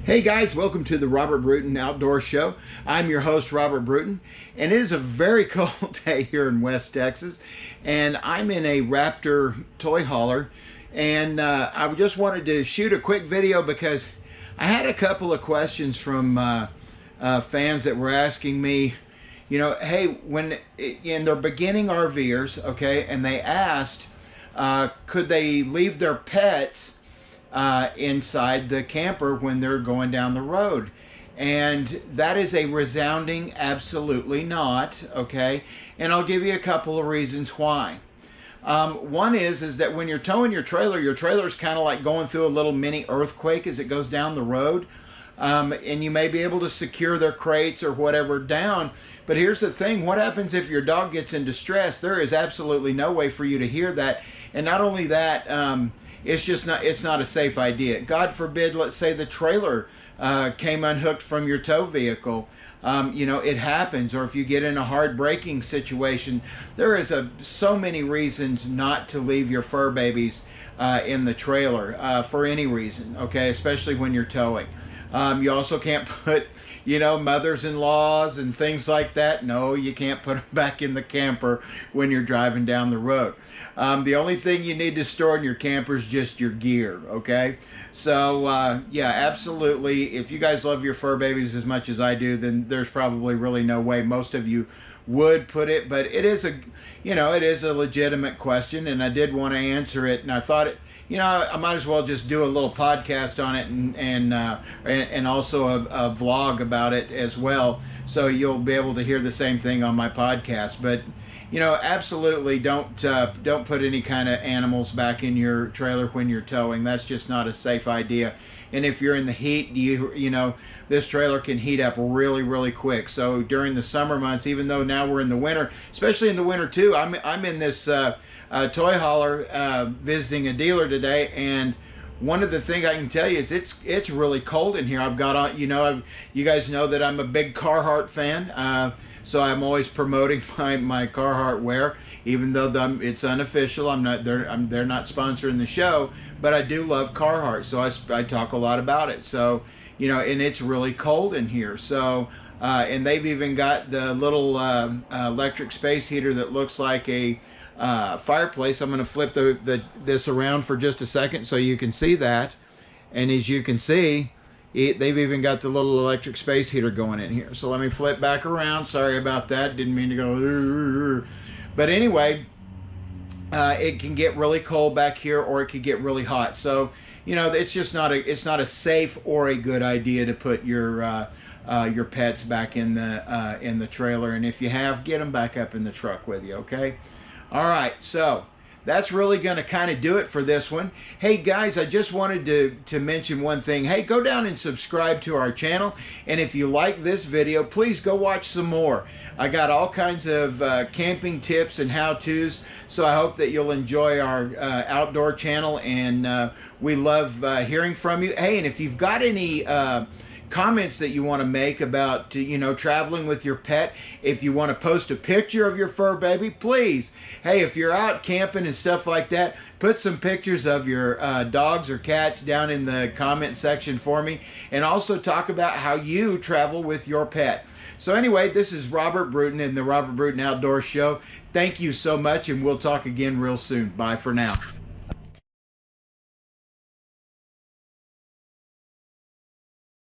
Hey guys, welcome to the Robert Bruton Outdoor Show. I'm your host, Robert Bruton, and it is a very cold day here in West Texas, and I'm in a Raptor toy hauler, and I just wanted to shoot a quick video because I had a couple of questions from fans that were asking me, you know, hey, when they're beginning RVers, okay, and they asked, could they leave their pets inside the camper when they're going down the road? And that is a resounding absolutely not, okay? And I'll give you a couple of reasons why. One is that when you're towing your trailer is kind of like going through a little mini earthquake as it goes down the road. And you may be able to secure their crates or whatever down. But here's the thing, what happens if your dog gets in distress? There is absolutely no way for you to hear that. And not only that, it's not a safe idea. God forbid, let's say the trailer came unhooked from your tow vehicle. You know, it happens. Or if you get in a hard braking situation, there is so many reasons not to leave your fur babies in the trailer for any reason, okay, especially when you're towing. You also can't put, you know, mothers-in-laws and things like that. No, you can't put them back in the camper when you're driving down the road. The only thing you need to store in your camper is just your gear, okay? So, yeah, absolutely. If you guys love your fur babies as much as I do, then there's probably really no way most of you would put it. But it is a legitimate question, and I did want to answer it, and I thought it, you know, I might as well just do a little podcast on it and also a vlog about it as well, so you'll be able to hear the same thing on my podcast. But you know, absolutely don't put any kind of animals back in your trailer when you're towing. That's just not a safe idea. And if you're in the heat, you know, this trailer can heat up really, really quick. So during the summer months, even though now we're in the winter, especially in the winter too, I'm in this toy hauler visiting a dealer today, and one of the things I can tell you is it's really cold in here. I've got on, you know, you guys know that I'm a big Carhartt fan. So I'm always promoting my Carhartt wear, even though it's unofficial. They're not sponsoring the show, but I do love Carhartt, so I talk a lot about it. So, you know, and it's really cold in here. So, and they've even got the little electric space heater that looks like a fireplace. I'm going to flip this around for just a second so you can see that. And as you can see, they've even got the little electric space heater going in here. So let me flip back around. Sorry about that. Didn't mean to go. But anyway, it can get really cold back here, or it could get really hot. So, you know, it's just not a safe or a good idea to put your pets back in the trailer. And if you have, get them back up in the truck with you. Okay. All right. So that's really going to kind of do it for this one. Hey guys, I just wanted to mention one thing. Hey, go down and subscribe to our channel. And if you like this video, please go watch some more. I got all kinds of camping tips and how-tos. So I hope that you'll enjoy our outdoor channel. And we love hearing from you. Hey, and if you've got any comments that you want to make about, you know, traveling with your pet, if you want to post a picture of your fur baby, please. Hey, if you're out camping and stuff like that, put some pictures of your dogs or cats down in the comment section for me, and also talk about how you travel with your pet. So anyway, this is Robert Bruton in the Robert Bruton Outdoor Show. Thank you so much, and we'll talk again real soon. Bye for now.